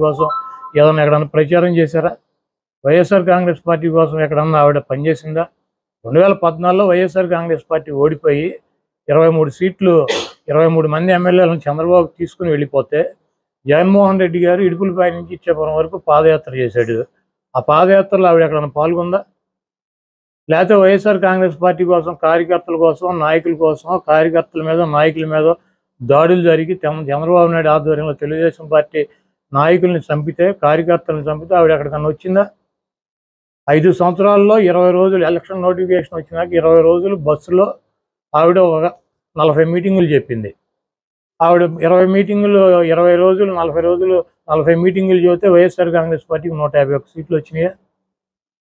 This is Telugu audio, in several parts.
కోసం ఏదైనా ఎక్కడన్నా ప్రచారం చేశారా? వైఎస్ఆర్ కాంగ్రెస్ పార్టీ కోసం ఎక్కడన్నా ఆవిడ పనిచేసిందా? 2014లో వైఎస్ఆర్ కాంగ్రెస్ పార్టీ ఓడిపోయి 23 సీట్లు 23 మంది ఎమ్మెల్యేలను చంద్రబాబు తీసుకుని వెళ్ళిపోతే జగన్మోహన్ రెడ్డి గారు ఇడుపులపై నుంచి ఇచ్చేపురం వరకు పాదయాత్ర చేశాడు. ఆ పాదయాత్రలో ఆవిడ ఎక్కడన్నా పాల్గొందా? లేకపోతే వైఎస్ఆర్ కాంగ్రెస్ పార్టీ కోసం కార్యకర్తల కోసం నాయకుల కోసం కార్యకర్తల మీద నాయకుల మీద దాడులు జరిగి చంద్రబాబు నాయుడు ఆధ్వర్యంలో తెలుగుదేశం పార్టీ నాయకుల్ని చంపితే కార్యకర్తలను చంపితే ఆవిడ ఎక్కడికన్నా వచ్చిందా? 5 సంవత్సరాల్లో 20 రోజులు ఎలక్షన్ నోటిఫికేషన్ వచ్చినాక 20 రోజులు బస్సులో ఆవిడ ఒక 40 మీటింగులు చెప్పింది. ఆవిడ 20 మీటింగులు 20 రోజులు 40 రోజులు 40 మీటింగులు చెబితే వైఎస్ఆర్ కాంగ్రెస్ పార్టీకి 151 సీట్లు వచ్చినాయి.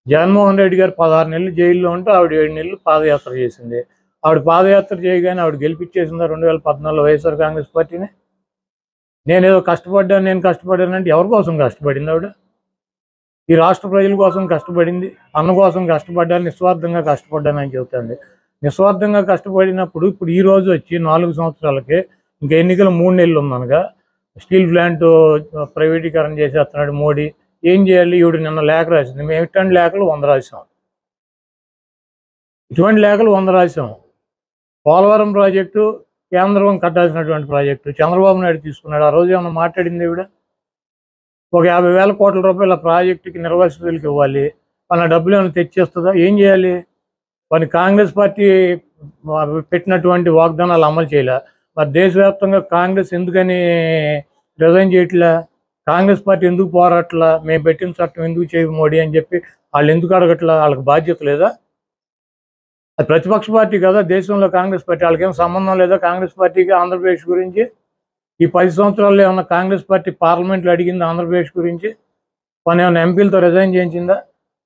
జగన్మోహన్ రెడ్డి గారు 16 నెలలు జైల్లో ఉంటే ఆవిడ 7 నెలలు పాదయాత్ర చేసింది. ఆవిడ పాదయాత్ర చేయగానే ఆవిడ గెలిపించేసిందా 2014లో వైఎస్ఆర్ కాంగ్రెస్ పార్టీని? నేను కష్టపడ్డానంటే ఎవరి కోసం కష్టపడింది ఆవిడ? ఈ రాష్ట్ర ప్రజల కోసం కష్టపడింది, అన్న కోసం కష్టపడ్డాను, నిస్వార్థంగా కష్టపడ్డానని చెబుతుంది. నిస్వార్థంగా కష్టపడినప్పుడు ఇప్పుడు ఈ రోజు వచ్చి 4 సంవత్సరాలకే ఇంకా ఎన్నికలు 3 నెలలు ఉందనగా స్టీల్ ప్లాంట్ ప్రైవేటీకరణ చేసేస్తున్నాడు మోడీ. ఏం చేయాలి? ఈవిడ నిన్న లేఖ రాసింది. మేము ఇట్లాంటి లేఖలు 100 రాసాం. ఇటువంటి లేఖలు 100 రాసాం. పోలవరం ప్రాజెక్టు కేంద్రం కట్టాల్సినటువంటి ప్రాజెక్టు చంద్రబాబు నాయుడు తీసుకున్నాడు. ఆ రోజు ఏమన్నా మాట్లాడింది ఈవిడ? ఒక 50,000 కోట్ల రూపాయల ప్రాజెక్టుకి నిర్వాసితులకు ఇవ్వాలి, మన డబ్బులు ఏమైనా తెచ్చేస్తుందా? ఏం చేయాలి? మరి కాంగ్రెస్ పార్టీ పెట్టినటువంటి వాగ్దానాలు అమలు చేయలే. మరి దేశవ్యాప్తంగా కాంగ్రెస్ ఎందుకని రిజైన్ చేయట్లా? కాంగ్రెస్ పార్టీ ఎందుకు పోరాట్లా? మేము పెట్టిన చట్టం ఎందుకు చేయవు మోడీ అని చెప్పి వాళ్ళు ఎందుకు అడగట్లా? వాళ్ళకి బాధ్యత లేదా? అది ప్రతిపక్ష పార్టీ కదా దేశంలో కాంగ్రెస్ పార్టీ. వాళ్ళకేం సంబంధం లేదా కాంగ్రెస్ పార్టీకి ఆంధ్రప్రదేశ్ గురించి? ఈ 10 సంవత్సరాల్లో ఏమన్నా కాంగ్రెస్ పార్టీ పార్లమెంట్లో అడిగింది ఆంధ్రప్రదేశ్ గురించి? మన ఏమైనా ఎంపీలతో రిజైన్ చేయించిందా?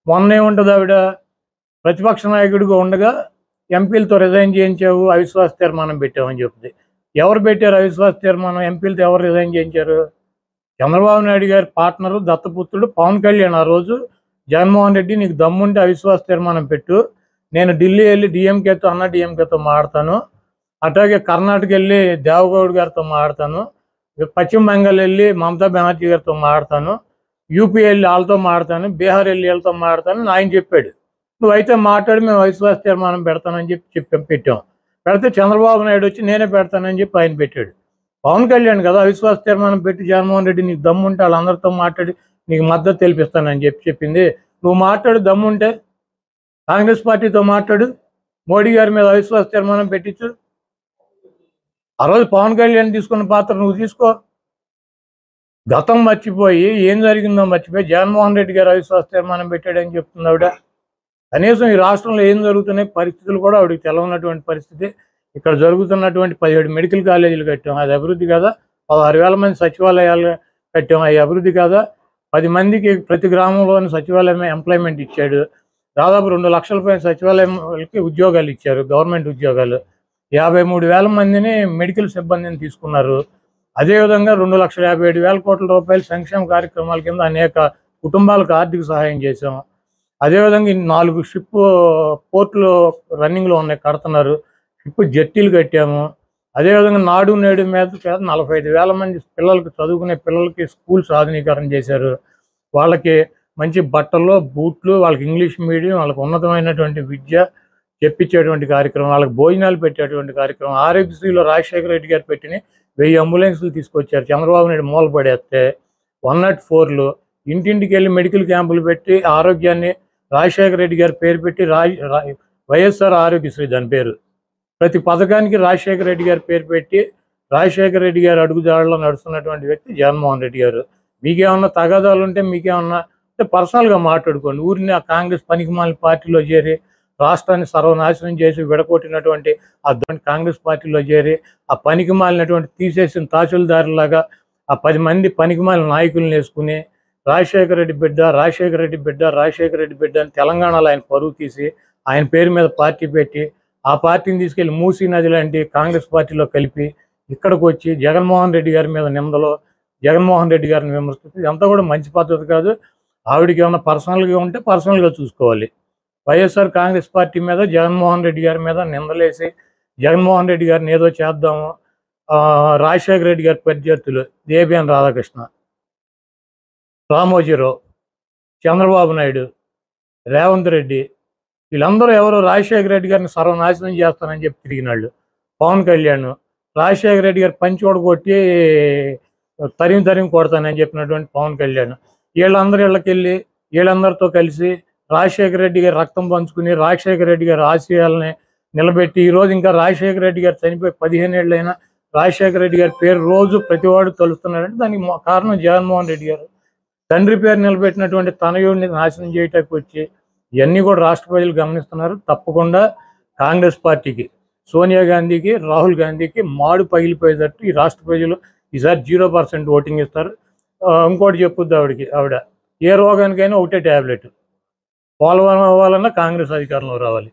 మొన్న ఏముంటుంది ఆవిడ ప్రతిపక్ష నాయకుడిగా ఉండగా ఎంపీలతో రిజైన్ చేయించావు, అవిశ్వాస తీర్మానం పెట్టామని చెప్తుంది. ఎవరు పెట్టారు అవిశ్వాస తీర్మానం? ఎంపీలతో ఎవరు రిజైన్ చేయించారు? చంద్రబాబు నాయుడు గారి పార్ట్నరు దత్తపుత్రుడు పవన్ కళ్యాణ్ ఆ రోజు జగన్మోహన్ రెడ్డి నీకు దమ్ముంటే అవిశ్వాస తీర్మానం పెట్టు, నేను ఢిల్లీ వెళ్ళి డిఎంకేతో మాట్లాడతాను, అట్లాగే కర్ణాటక వెళ్ళి దేవగౌడ్ గారితో మాట్లాడతాను, పశ్చిమ బెంగాల్ వెళ్ళి మమతా బెనర్జీ గారితో మాట్లాడతాను, యూపీ వెళ్ళి వాళ్ళతో మాట్లాడతాను, బీహార్ వెళ్ళి వీళ్ళతో మాట్లాడతాను ఆయన చెప్పాడు. నువ్వైతే మాట్లాడి మేము అవిశ్వాస తీర్మానం పెడతానని పెట్టాం. పెడితే చంద్రబాబు నాయుడు వచ్చి నేనే పెడతానని చెప్పి ఆయన పెట్టాడు. పవన్ కళ్యాణ్ కదా అవిశ్వాస తీర్మానం పెట్టి జగన్మోహన్ రెడ్డి నీకు దమ్ముంటే వాళ్ళందరితో మాట్లాడి నీకు మద్దతు తెలిపిస్తానని చెప్పింది. నువ్వు మాట్లాడు, దమ్ముంటే కాంగ్రెస్ పార్టీతో మాట్లాడు, మోడీ గారి మీద అవిశ్వాస తీర్మానం పెట్టించు. ఆ రోజు పవన్ కళ్యాణ్ తీసుకున్న పాత్ర నువ్వు తీసుకో. గతం మర్చిపోయి ఏం జరిగిందో మర్చిపోయి జగన్మోహన్ రెడ్డి గారు అవిశ్వాస తీర్మానం పెట్టాడని చెప్తుంది ఆవిడ. కనీసం ఈ రాష్ట్రంలో ఏం జరుగుతున్నాయి పరిస్థితులు కూడా ఆవిడకి తెలవనటువంటి పరిస్థితి. ఇక్కడ జరుగుతున్నటువంటి 17 మెడికల్ కాలేజీలు కట్టాం, అది అభివృద్ధి కాదా? 16,000 మంది సచివాలయాలు కట్టాం, అది అభివృద్ధి కాదా? 10 మందికి ప్రతి గ్రామంలోని సచివాలయం ఎంప్లాయ్మెంట్ ఇచ్చాడు. దాదాపు 2 లక్షల పైన సచివాలయంకి ఉద్యోగాలు ఇచ్చారు, గవర్నమెంట్ ఉద్యోగాలు. 53,000 మందిని మెడికల్ సిబ్బందిని తీసుకున్నారు. అదేవిధంగా 2,57,000 కోట్ల రూపాయల సంక్షేమ కార్యక్రమాల కింద అనేక కుటుంబాలకు ఆర్థిక సహాయం చేశాం. అదేవిధంగా 4 షిప్ పోర్టులు రన్నింగ్లో ఉన్నాయి, కడుతున్నారు. షిప్ జట్టీలు కట్టాము. అదేవిధంగా నాడు నేడు మీద 45,000 మంది పిల్లలకి చదువుకునే పిల్లలకి స్కూల్స్ ఆధునీకరణ చేశారు. వాళ్ళకి మంచి బట్టలు బూట్లు, వాళ్ళకి ఇంగ్లీష్ మీడియం, వాళ్ళకి ఉన్నతమైనటువంటి విద్య చెప్పించేటువంటి కార్యక్రమం, వాళ్ళకి భోజనాలు పెట్టేటువంటి కార్యక్రమం. ఆరోగ్యశ్రీలో రాజశేఖర రెడ్డి గారు పెట్టిన 1000 అంబులెన్సులు తీసుకొచ్చారు. చంద్రబాబు నాయుడు మూల పడేస్తే 104లు ఇంటింటికి వెళ్ళి మెడికల్ క్యాంపులు పెట్టి ఆరోగ్యాన్ని రాజశేఖర రెడ్డి గారి పేరు పెట్టి వైఎస్ఆర్ ఆరోగ్యశ్రీ దాని పేరు. ప్రతి పథకానికి రాజశేఖర రెడ్డి గారి పేరు పెట్టి రాజశేఖర రెడ్డి గారు అడుగుజాడలో నడుస్తున్నటువంటి వ్యక్తి జగన్మోహన్ రెడ్డి గారు. మీకేమన్నా తగాదాలు ఉంటే మీకేమన్నా పర్సనల్గా మాట్లాడుకోండి. ఊరిని ఆ కాంగ్రెస్ పనికిమాలిన పార్టీలో చేరి రాష్ట్రాన్ని సర్వనాశనం చేసి విడగొట్టినటువంటి ఆ కాంగ్రెస్ పార్టీలో చేరి ఆ పనికిమాలినటువంటి తీసేసిన తహసీల్దారులాగా ఆ 10 మంది పనికిమాలిన నాయకులను వేసుకుని రాజశేఖర రెడ్డి బిడ్డ అని తెలంగాణలో ఆయన పరువు తీసి ఆయన పేరు మీద పార్టీ పెట్టి ఆ పార్టీని తీసుకెళ్లి మూసీ నది లాంటి కాంగ్రెస్ పార్టీలో కలిపి ఇక్కడికి వచ్చి జగన్మోహన్ రెడ్డి గారి మీద నిందలో జగన్మోహన్ రెడ్డి గారిని విమర్శిస్తుంది. ఇదంతా కూడా మంచి పద్ధతి కాదు. ఆవిడకి ఏమన్నా పర్సనల్గా ఉంటే పర్సనల్గా చూసుకోవాలి. వైఎస్ఆర్ కాంగ్రెస్ పార్టీ మీద జగన్మోహన్ రెడ్డి గారి మీద నిందలేసి జగన్మోహన్ రెడ్డి గారిని ఏదో చేద్దాము, రాజశేఖర రెడ్డి గారి ప్రత్యర్థులు ఏబిఎన్ రాధాకృష్ణ రామోజీరావు, చంద్రబాబు నాయుడు, రేవంత్ రెడ్డి, వీళ్ళందరూ ఎవరు రాజశేఖర రెడ్డి గారిని సర్వనాశనం చేస్తానని చెప్పి తిరిగినాళ్ళు. పవన్ కళ్యాణ్ రాజశేఖర రెడ్డి గారు పంచి కొట్టి తరిమి కొడతానని చెప్పినటువంటి పవన్ కళ్యాణ్, వీళ్ళందరూ ఇళ్ళకెళ్ళి వీళ్ళందరితో కలిసి రాజశేఖర రెడ్డి గారి రక్తం పంచుకుని రాజశేఖర రెడ్డి గారి ఆశయాలని నిలబెట్టి ఈరోజు ఇంకా రాజశేఖర రెడ్డి గారు చనిపోయి 15 ఏళ్ళైనా రాజశేఖర రెడ్డి గారి పేరు రోజు ప్రతివాడు తలుస్తున్నాడంటే దానికి కారణం జగన్మోహన్ రెడ్డి గారు. తండ్రి పేరు నిలబెట్టినటువంటి తనయుడిని నాశనం చేయటానికి వచ్చి ఇవన్నీ కూడా రాష్ట్ర ప్రజలు గమనిస్తున్నారు. తప్పకుండా కాంగ్రెస్ పార్టీకి, సోనియా గాంధీకి, రాహుల్ గాంధీకి మాడు పగిలిపోయేటట్టు ఈ రాష్ట్ర ప్రజలు ఈసారి 0% ఓటింగ్ ఇస్తారు. ఇంకోటి చెప్పుద్ది ఆవిడ ఏ రోగానికైనా ఒకటే ట్యాబ్లెట్, పోలవరం అవ్వాలన్నా కాంగ్రెస్ అధికారంలోకి రావాలి,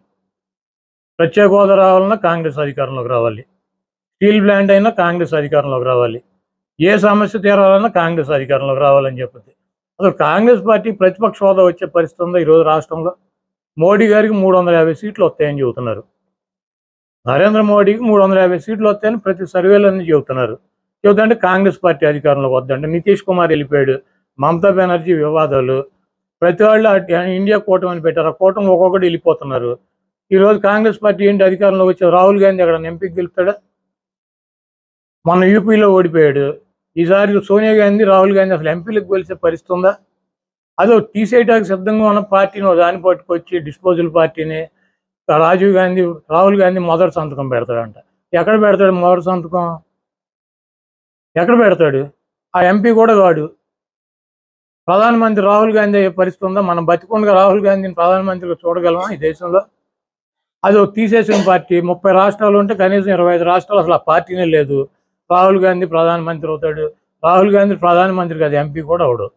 ప్రత్యేక హోదా రావాలన్నా కాంగ్రెస్ అధికారంలోకి రావాలి, స్టీల్ ప్లాంట్ అయినా కాంగ్రెస్ అధికారంలోకి రావాలి, ఏ సమస్య తీరాలన్నా కాంగ్రెస్ అధికారంలోకి రావాలని చెప్పింది. అసలు కాంగ్రెస్ పార్టీ ప్రతిపక్ష హోదా వచ్చే పరిస్థితి ఉందా ఈరోజు రాష్ట్రంలో? మోడీ గారికి 350 సీట్లు వస్తాయని చెబుతున్నారు, నరేంద్ర మోడీకి 350 సీట్లు వస్తాయని ప్రతి సర్వేలన్నీ చెబుతున్నారు. చెబుతుంటే కాంగ్రెస్ పార్టీ అధికారంలోకి వద్దంటే నితీష్ కుమార్ వెళ్ళిపోయాడు, మమతా బెనర్జీ వివాదాలు, ప్రతి వాళ్ళు ఇండియా కూటమి అని పెట్టారు, ఆ కూటమి ఒక్కొక్కటి వెళ్ళిపోతున్నారు. ఈరోజు కాంగ్రెస్ పార్టీ ఏంటి అధికారంలోకి వచ్చే? రాహుల్ గాంధీ అక్కడ ఎంపీకి గెలుస్తాడా? మొన్న యూపీలో ఓడిపోయాడు. ఈసారి సోనియా గాంధీ, రాహుల్ గాంధీ అసలు ఎంపీలకు గెలిచే పరిస్థితి ఉందా? అదో తీసేయడానికి సిద్ధంగా ఉన్న పార్టీని దాన్ని పట్టుకొచ్చి డిస్పోజల్ పార్టీని రాహుల్ గాంధీ మొదటి సంతకం పెడతాడంట. ఎక్కడ పెడతాడు మొదటి సంతకం? ఎక్కడ పెడతాడు? ఆ ఎంపీ కూడా కాడు. ప్రధానమంత్రి రాహుల్ గాంధీ అయ్యే పరిస్థితి ఉందా? మనం బతికుండగా రాహుల్ గాంధీని ప్రధానమంత్రిగా చూడగలమా ఈ దేశంలో? అది తీసేసిన పార్టీ 30 రాష్ట్రాలు ఉంటే కనీసం 25 రాష్ట్రాలు అసలు ఆ పార్టీనే లేదు. రాహుల్ గాంధీ ప్రధానమంత్రి అవుతాడు. రాహుల్ గాంధీ ప్రధానమంత్రి కాదు, ఎంపీ కూడా అవడు.